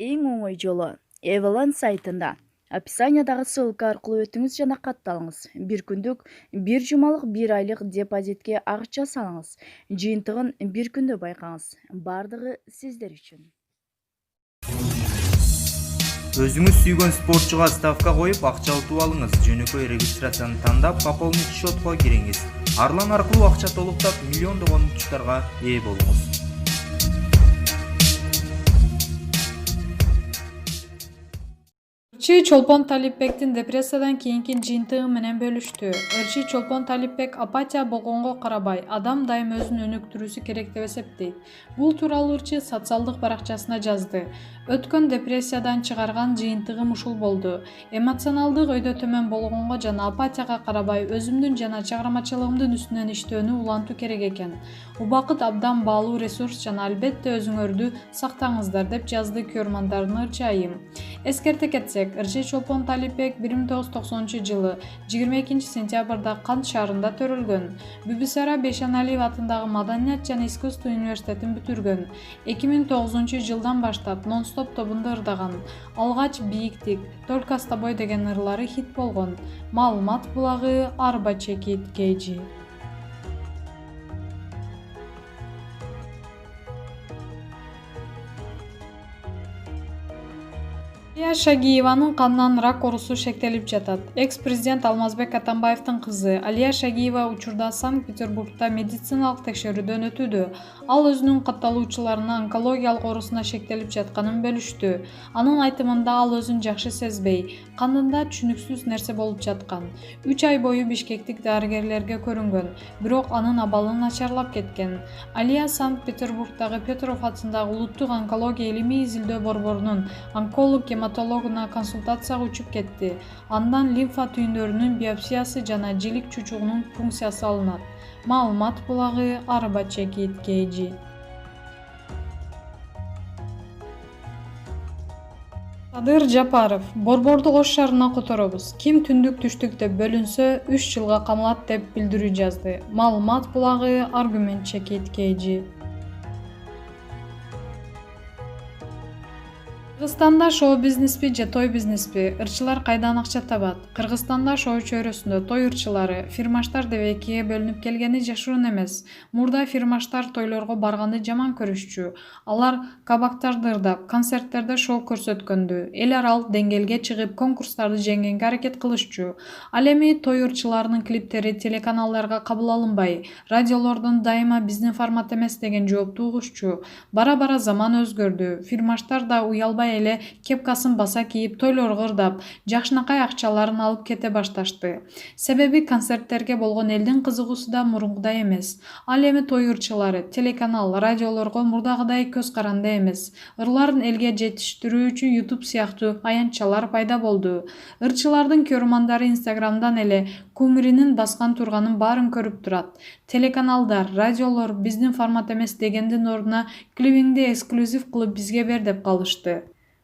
Ең оңай жолы Эвалан сайтында описаниядагы ссылка аркылуу өтүңүз жана катталыңыз. Бир күндүк, бир жумалык, бир айлык депозитке акча салыңыз. Жыйынтыгын бир күндө байкаңыз. Бардыгы сиздер үчүн. Өзүңүз сүйгөн спортчуга ставка коюп акча утуп алыңыз. Жөнөкөй регистрацияны тандап, пополнить счетко кириңиз. Арлан аркылуу акча толуктап, миллиондогон утуштарга ээ болуңуз. Ырчы Чолпон Талипбектин депрессиядан кийинки жыйынтыгы менен бөлүштү. Ырчы Чолпон Талипбек апатия болгонго карабай, адам дайым өзүн өнүктүрүүсү керек деп эсептейт. Бул тууралуу ырчы социалдык баракчасына жазды. Өткөн депрессиядан чыгарган жыйынтыгым ушул болду. Эмоционалдык өйдө төмөн болгонго жана апатияга карабай өзүмдүн жана чыгармачылыгымдын үстүнөн иштөөнү улантуу керек экен. Убакыт абдан баалуу ресурс жана албетте өзүңөрдү сактаңыздар деп жазды көрмандардын ырчы айым. Эскерте кетсек, ырчы Чолпон Талипбек 1990-жылы 22 сентябрда Кант шаарында төрөлгөн. Бүбүсара Бейшеналиев атындагы Маданият жана искусство университетин бүтүргөн. 2009-жылдан баштап нон-стоп тобунда ырдаган. Алгач Бийиктик, Только с тобой деген ырлары хит болгон. Маалымат булагы, Арба чекит, Кейджи. Алия Шагиеванын канынан рак оорусу шектелип жатат. Экс-президент Алмазбек Атамбаевдин кызы Алия Шагиева учурда Санкт-Петербургда медициналык текшерүүдөн өтүүдө. Ал өзүнүн катталуучуларына онкологиялык оорусуна шектелип жатканын бөлүштү. Анын айтымында ал өзүн жакшы сезбей, кандында түшүнүксүз нерсе болуп жаткан. 3 ай бою бишкектик дарыгерлерге көрүнгөн, бирок анын абалы начарлап кеткен. Алия Санкт-Петербургдагы Петров атындагы улуттук онкология илимий изилдөө борборунун онколог гематологуна консультацияга учуп кетти. Андан лимфа түйүндөрүнүн биопсиясы жана жилик чучугунун пункциясы алынат. Маалымат булагы, Арба чекит, Кейджи. Садыр Жапаров: борборду Ош шаарына которобуз. Ким түндүк түштүк деп бөлүнсө 3 жылга камалат деп билдирүү жазды. Маалымат булагы, Аргумент чекит, Кейджи. Кыргызстанда шоу-бизнеспи же той бизнеспи? Ырчылар кайдан акча табат? Кыргызстанда шоу чөйрөсүндө той ырчылары, фирмаштар деп экиге бөлүнүп келгени жашыруун эмес. Мурда фирмаштар тойлорго барганды жаман көрүшчү. Алар кабактарды ырдап, концерттерде шоу көрсөткөндү, эл аралык деңгээлге чыгып, конкурстарды жеңгенге аракет кылышчу. Ал эми той ырчыларынын клиптери телеканалдарга кабыл алынбай, радиолордон дайыма биздин формат эмес деген жоопту угушчу. Бара-бара заман өзгөрдү. Фирмаштар да уялбай эле кепкасын баса кийип, тойлорго ырдап, жакшынакай акчаларын алып кете башташты. Себеби концерттерге болгон элдин кызыгуусу да мурункудай эмес. Ал эми той ырчылары, телеканал, радиолорго мурдагыдай көз каранды эмес. Ырларын элге жетиштирүү үчүн YouTube сыяктуу аянтчалар пайда болду. Ырчылардын көрөрмандары Инстаграмдан эле кумиринин баскан турганын баарын көрүп турат. Телеканалдар, радиолор биздин формат эмес дегендин ордуна клибиңди эксклюзив кылып бизге бер деп калышты.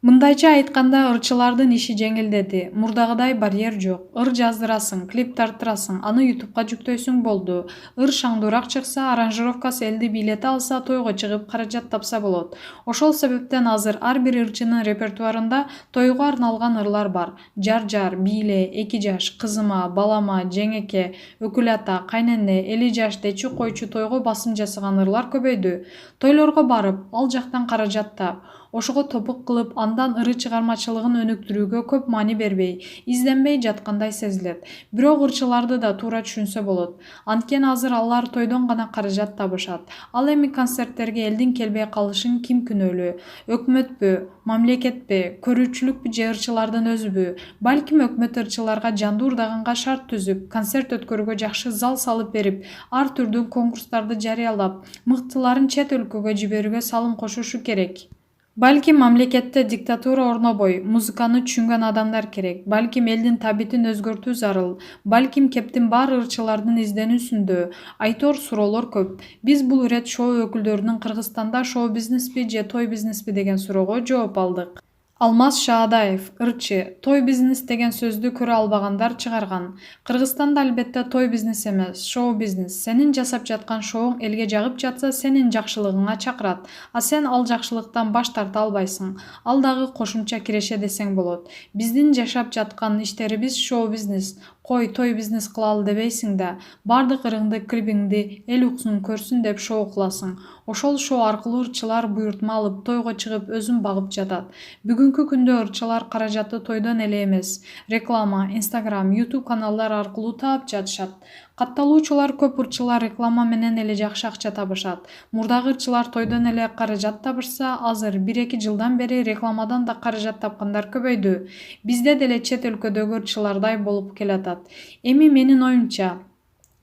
Мындайча айтканда, ырчылардын иши жеңилдеди. Мурдагыдай барьер жок. Ыр жаздырасың, клип тарттырасың, аны YouTubeга жүктөйсүң болду. Ыр шаңдуураак чыкса, аранжировкасы элди бийлете алса, тойго чыгып каражат тапса болот. Ошол себептен азыр ар бир ырчынын репертуарында тойго арналган ырлар бар. Жар, бийле, эки жаш, кызыма, балама, жеңеке, өкүл ата, кайнене, эли жаш, дечи койчу тойго басым жасаган ырлар көбөйдү. Тойлорго барып, ал жактан каражат таап, ошого топук кылып, андан ыры чыгармачылыгын өнүктүрүүгө көп маани бербей, изденбей жаткандай сезилет. Бирок ырчыларды да туура түшүнсө болот. Анткени азыр алар тойдон гана каражат табышат. Ал эми концерттерге элдин келбей калышын ким күнөөлүү? Өкмөтпү, мамлекетпи, көрүүчүлүкпү же ырчылардын өзүбү? Балким өкмөт ырчыларга жанды ырдаганга шарт түзүп, концерт өткөрүүгө жакшы зал салып берип, ар түрдүү конкурстарды жарыялап, мыктыларын чет өлкөгө жиберүүгө салым кошушу керек. Балким мамлекетте диктатура орнобой, музыканы түшүнгөн адамдар керек. Балким элдин табитин өзгөртүү зарыл. Балким кептин баары ырчылардын изденүүсүндө. Айтор суроолор көп. Биз бул ирет шоу өкүлдөрүнүн Кыргызстанда шоу бизнеспи же той бизнеспи деген суроого жооп алдык. Алмаз Шаадаев, ырчы, той бизнес деген сөздү көрө албагандар чыгарган. Кыргызстанда албетте той бизнес эмес, шоу бизнес. Сенин жасап жаткан шоуң элге жагып жатса, сенин жакшылыгыңа чакырат, а сен ал жакшылыктан баш тарта албайсың. Ал дагы кошумча киреше десең болот. Биздин жашап жаткан иштерибиз шоу бизнес. Кой той бизнес кылалы дебейсиң да, бардык ырыңды, клипиңди эл уксун, көрсүн деп шоу кыласың. Ошол шоу аркылуу ырчылар буйртма алып, тойго чыгып, өзүн багып жатат. Бүгүнкү күндө ырчылар каражатты тойдон эле эмес, реклама, Instagram, YouTube каналдар аркылуу таап жатышат. Катталуучулар көп ырчылар реклама менен эле жакшы акча табышат. Мурдагы ырчылар тойдон эле каражат табышса, азыр 1-2 жылдан бери рекламадан да каражат тапкандар көбөйдү. Бизде деле чет өлкөдөгү ырчылардай болуп келатат. Эми менин оюмча,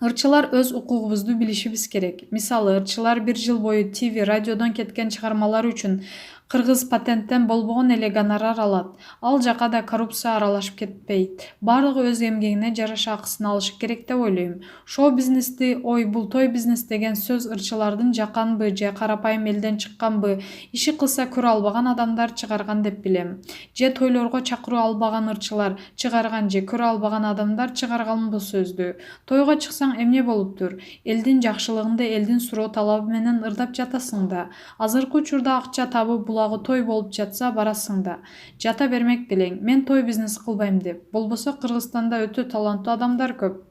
ырчылар өз укугубузду билишибиз керек. Мисалы, ырчылар 1 жыл бою ТВ, радиодон кеткен чыгармалары үчүн кыргыз патенттен болбогон эле гонорар алат. Ал жака да коррупция аралашып кетпейт. Бардыгы өз эмгегине жараша акысын алышы керек деп ойлойм. Шоу бизнести, бул той бизнес деген сөз ырчылардын жаканбы же карапайым элден чыкканбы, иши кылса көрө албаган адамдар чыгарган деп билем. Же тойлорго чакыруу албаган ырчылар чыгарган же көрө албаган адамдар чыгарган бул сөздү. Тойго чыксаң эмне болуптур? Элдин жакшылыгынды элдин суроо талабы менен ырдап жатасың да. Азыркы учурда акча табуу булагы той болуп жатса барасың да. Жата бермек белең, мен той бизнес кылбайм деп. Болбосо Кыргызстанда өтө таланттуу адамдар көп.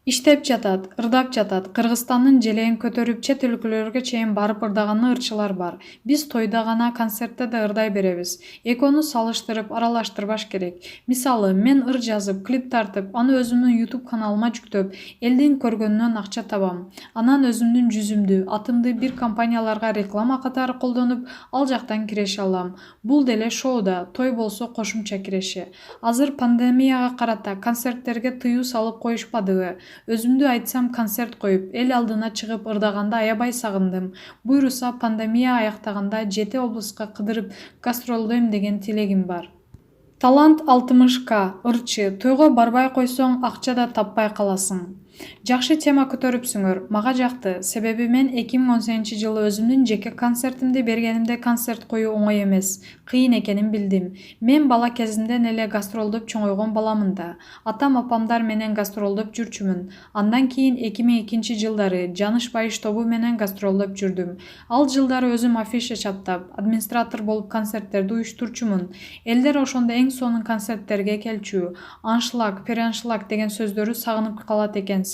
Иштеп жатат, ырдап жатат. Кыргызстандын желегин көтөрүп чет өлкөлөргө чейин барып ырдаган ырчылар бар. Биз тойда гана, концертте да ырдай беребиз. Экөөнү салыштырып, аралаштырбаш керек. Мисалы, мен ыр жазып, клип тартып, аны өзүмдүн YouTube каналыма жүктөп, элдин көргөнүнөн акча табам. Анан өзүмдүн жүзүмдү, атымды бир компанияларга реклама катары колдонуп, ал жактан киреше алам. Бул деле шоуда, той болсо кошумча киреше. Азыр пандемияга карата концерттерге тыюу салып коюшпадыбы? Өзүмдү айтсам, концерт коюп, эл алдына чыгып ырдаганда аябай сагындым. Буйруса пандемия аяктаганда 7 облуска кыдырып гастролдойм деген тилегим бар. Талант 60К, ырчы, тойго барбай койсоң акча да таппай каласың. Жакшы тема көтөрүпсүңөр, мага жакты. Себеби мен 2018-жылы өзүмдүн жеке концертимди бергенимде концерт коюу оңой эмес, кыйын экенин билдим. Мен бала кезимден эле гастролдоп чоңойгон баламын да. Атам-апамдар менен гастролдоп жүрчүмүн. Андан кийин 2002-жылдары Жаныш Байыш тобу менен гастролдоп жүрдүм. Ал жылдары өзүм афиша чаптап, администратор болуп концерттерди уюштурчумун. Элдер ошондо эң сонун концерттерге келчү, аншлаг, пераншлаг деген сөздөрү сагынып калат экен.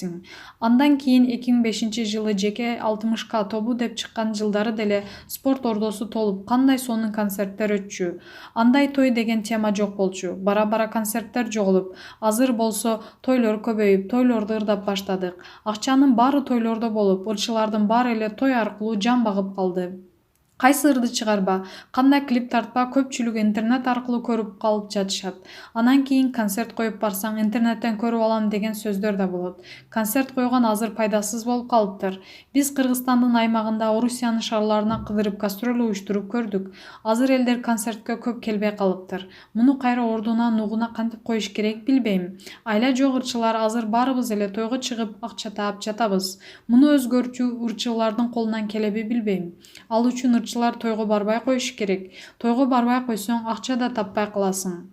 Андан кийин 2005-жылы жеке 60К тобу деп чыккан жылдары деле спорт ордосу толуп, кандай сонун концерттер өтчү. Андай той деген тема жок болчу. Бара-бара концерттер жоголуп, азыр болсо тойлор көбөйүп, тойлорду ырдап баштадык. Акчанын баары тойлордо болуп, ырчылардын баары эле той аркылуу жан багып калды. Кайсы ырды чыгарба, кандай клип тартпа, көпчүлүгү интернет аркылуу көрүп калып жатышат. Анан кийин концерт коюп барсаң, интернеттен көрүп алам деген сөздөр да болот. Концерт койгон азыр пайдасыз болуп калыптыр. Биз Кыргызстандын аймагында Орусиянын шаарларына кыдырып гастроль уюштуруп көрдүк. Азыр элдер концертке көп келбей калыптыр. Муну кайра ордуна, нугуна кантип коюш керек билбейм. Айла жок ырчылар азыр баарыбыз эле тойго чыгып акча таап жатабыз. Муну өзгөртүү ырчылардын колунан келеби билбейм. Ал үчүн ырчылар тойго барбай коюш керек. Тойго барбай койсоң акча да таппай каласың.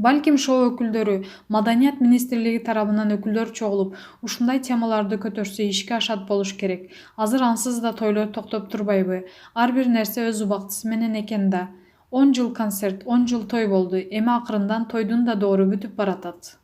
Балким шоу өкүлдөрү, Маданият министрлиги тарабынан өкүлдөр чогулуп, ушундай темаларды көтөрсө ишке ашат болуш керек. Азыр ансыз да тойлор токтоп турбайбы? Ар бир нерсе өз убактысы менен экен да. 10 жыл концерт, 10 жыл той болду. Эми акырындан тойдун да доору бүтүп баратат.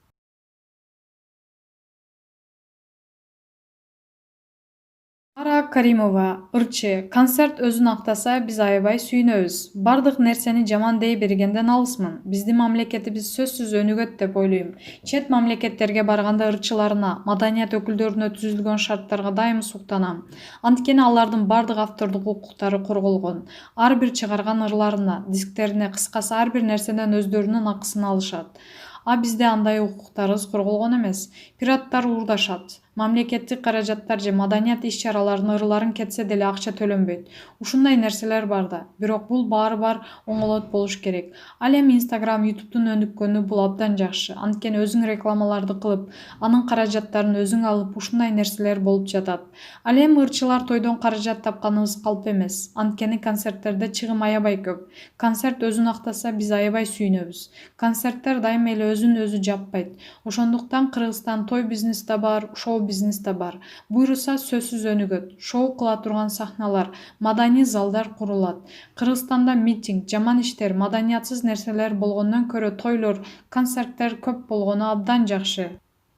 Ара Каримова, ырчы, концерт өзүн актаса биз аябай сүйүнөбүз. Бардык нерсени жаман дей бергенден алысмын. Биздин мамлекетибиз сөзсүз өнүгөт деп ойлойм. Чет мамлекеттерге барганда ырчыларына, маданият өкүлдөрүнө түзүлгөн шарттарга дайым суктанам. Анткени алардын бардык автордук укуктары корголгон. Ар бир чыгарган ырларына, дисктерине, кыскасы ар бир нерседен өздөрүнүн акысын алышат. А бизде андай укуктарыбыз корголгон эмес. Пираттар уурдашат. мамлекеттик каражаттар же маданият иш-чараларынын ырларын кетсе деле акча төлөнбөйт. Ушундай нерселер бар да, бирок бул баары оңолот болуш керек. Ал эми Instagram, YouTube'тун өнүккөнү бул абдан жакшы. Анткени өзүң рекламаларды кылып, анын каражаттарын өзүң алып, ушундай нерселер болуп жатат. Ал эми ырчылар тойдон каражат тапканыбыз калп эмес. Анткени концерттерде чыгым аябай көп. Концерт өзүн актаса, биз аябай сүйүнөбүз. Концерттер дайыма эле өзүн өзү жаппайт. Ошондуктан Кыргызстан той бизнес да бар, шоу бизнес да бар. Буйруса сөзсүз өнүгөт. Шоу кыла турган сахналар, маданий залдар курулат. Кыргызстанда митинг, жаман иштер, маданиятсыз нерселер болгондон көрө тойлор, концерттер көп болгону абдан жакшы.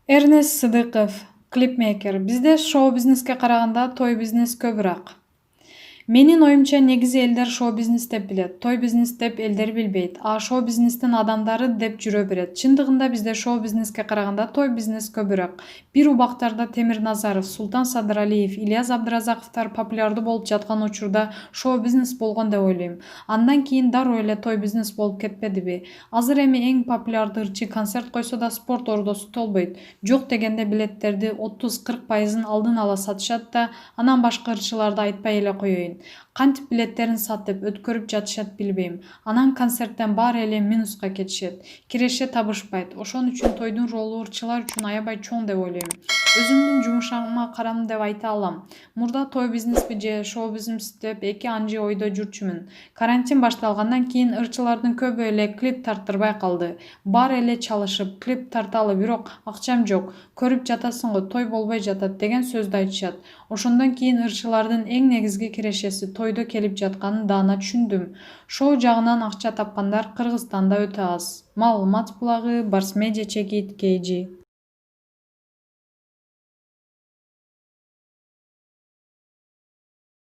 Эрнест Сыдыков, клипмейкер. Бизде шоу бизнеске караганда той бизнес көбүрөөк. Менин оюмча негизи элдер шоу бизнес деп билет, той бизнес деп элдер билбейт. А шоу бизнестин адамдары деп жүрө берет. Чындыгында бизде шоу бизнеске караганда той бизнес көбүрөөк. Бир убактарда Темир Назаров, Султан Садыралиев, Ильяс Абдыразаковдор популярдуу болуп жаткан учурда шоу бизнес болгон деп ойлойм. Андан кийин дароо эле той бизнес болуп кетпедиби? Азыр эми эң популярдуу ырчы концерт койсо да спорт ордосу толбойт. Жок дегенде билеттерди 30-40% алдын ала сатышат да, анан башка ырчыларды айтпай эле коеюн. Кантип билеттерин сатып өткөрүп жатышат билбейм. Анан концерттен баары эле минуска кетишет. Киреше табышпайт. Ошон үчүн тойдун ролу ырчылар үчүн аябай чоң деп ойлойм. Өзүмдүн жумушума карам деп айта алам. Мурда той бизнеспи же шоу бизнес деп эки анжы ойдо жүрчүмүн. Карантин башталгандан кийин ырчылардын көбү эле клип тарттырбай калды. Баары эле чалышып, клип тарталы, бирок акчам жок. Көрүп жатасың го, той болбой жатат деген сөздү айтышат. Ошондон кийин ырчылардын эң негизги кирешеси тойдо келип жатканын даана түшүндүм. Шоу жагынан акча тапкандар Кыргызстанда өтө аз. Маалымат булагы, Барс Медиа Чекит, KG.